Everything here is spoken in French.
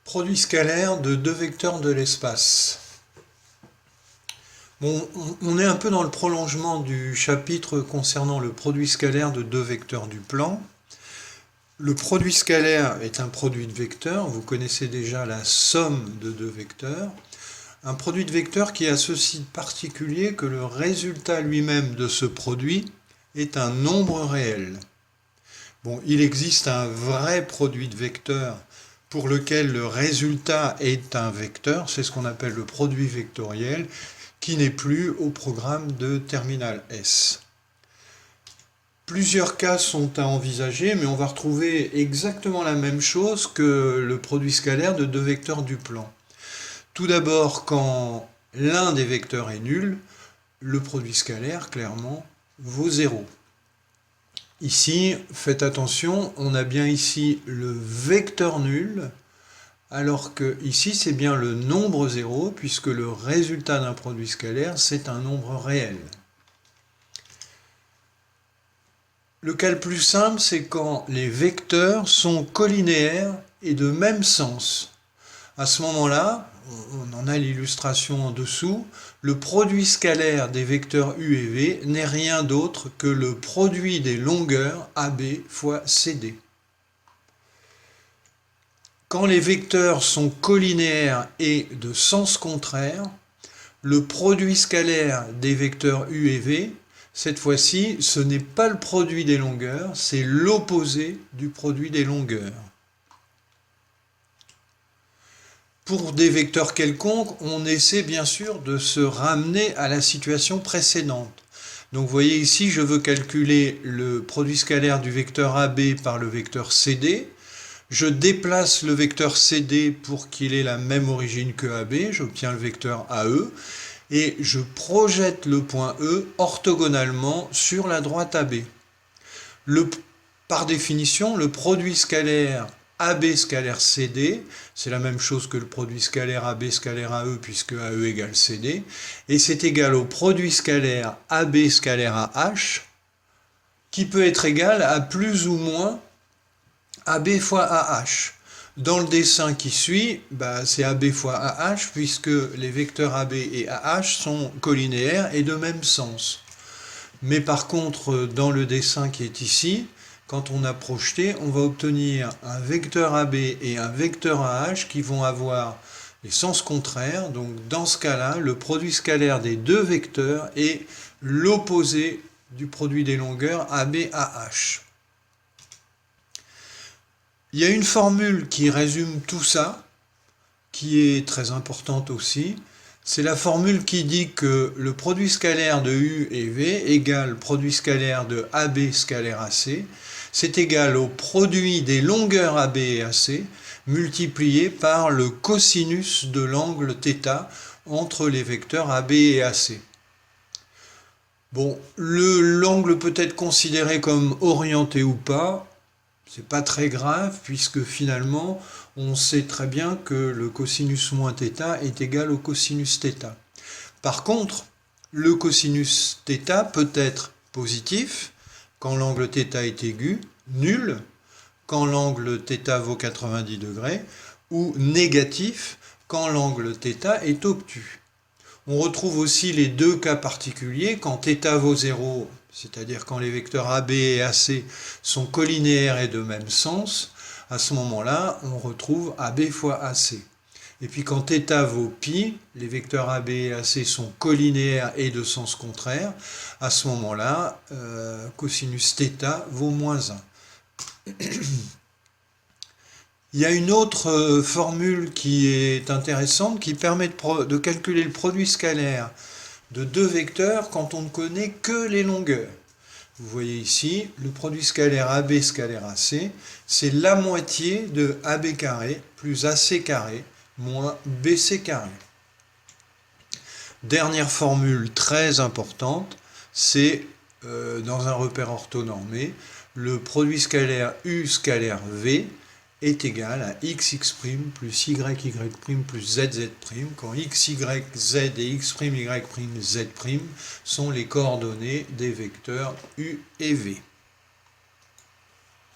Produit scalaire de deux vecteurs de l'espace. Bon, on est un peu dans le prolongement du chapitre concernant le produit scalaire de deux vecteurs du plan. Le produit scalaire est un produit de vecteurs. Vous connaissez déjà la somme de deux vecteurs. Un produit de vecteurs qui a ceci de particulier que le résultat lui-même de ce produit est un nombre réel. Bon, il existe un vrai produit de vecteurs pour lequel le résultat est un vecteur, c'est ce qu'on appelle le produit vectoriel, qui n'est plus au programme de terminal S. Plusieurs cas sont à envisager, mais on va retrouver exactement la même chose que le produit scalaire de deux vecteurs du plan. Tout d'abord, quand l'un des vecteurs est nul, le produit scalaire, clairement, vaut 0. Ici, faites attention, on a bien ici le vecteur nul, alors que ici c'est bien le nombre 0, puisque le résultat d'un produit scalaire, c'est un nombre réel. Le cas le plus simple, c'est quand les vecteurs sont collinéaires et de même sens. À ce moment-là, on en a l'illustration en dessous, le produit scalaire des vecteurs U et V n'est rien d'autre que le produit des longueurs AB fois CD. Quand les vecteurs sont collinéaires et de sens contraire, le produit scalaire des vecteurs U et V, cette fois-ci, ce n'est pas le produit des longueurs, c'est l'opposé du produit des longueurs. Pour des vecteurs quelconques, on essaie bien sûr de se ramener à la situation précédente. Donc vous voyez ici, je veux calculer le produit scalaire du vecteur AB par le vecteur CD. Je déplace le vecteur CD pour qu'il ait la même origine que AB, j'obtiens le vecteur AE, et je projette le point E orthogonalement sur la droite AB. Par définition, le produit scalaire AB scalaire CD, c'est la même chose que le produit scalaire AB scalaire AE puisque AE égale CD, et c'est égal au produit scalaire AB scalaire AH, qui peut être égal à plus ou moins AB fois AH. Dans le dessin qui suit, c'est AB fois AH puisque les vecteurs AB et AH sont collinéaires et de même sens. Mais par contre, dans le dessin qui est ici, quand on a projeté, on va obtenir un vecteur AB et un vecteur AH qui vont avoir les sens contraires. Donc dans ce cas-là, le produit scalaire des deux vecteurs est l'opposé du produit des longueurs AB-AH. Il y a une formule qui résume tout ça, qui est très importante aussi. C'est la formule qui dit que le produit scalaire de U et V égale produit scalaire de AB scalaire AC. C'est égal au produit des longueurs AB et AC multiplié par le cosinus de l'angle θ entre les vecteurs AB et AC. Bon, l'angle peut être considéré comme orienté ou pas. C'est pas très grave puisque finalement on sait très bien que le cosinus moins θ est égal au cosinus θ. Par contre, le cosinus θ peut être positif quand l'angle θ est aigu, nul quand l'angle θ vaut 90 degrés ou négatif quand l'angle θ est obtus. On retrouve aussi les deux cas particuliers quand θ vaut 0, c'est-à-dire quand les vecteurs AB et AC sont collinéaires et de même sens. À ce moment-là, on retrouve AB fois AC. Et puis quand θ vaut π, les vecteurs AB et AC sont collinéaires et de sens contraire. À ce moment-là, cosinus θ vaut moins 1. Il y a une autre formule qui est intéressante, qui permet de calculer le produit scalaire de deux vecteurs quand on ne connaît que les longueurs. Vous voyez ici, le produit scalaire AB scalaire AC, c'est la moitié de AB carré plus AC carré moins BC carré. Dernière formule très importante, c'est dans un repère orthonormé, le produit scalaire U scalaire V est égal à xx' plus yy' plus zz', quand x, y, z et x', y', z' sont les coordonnées des vecteurs U et V.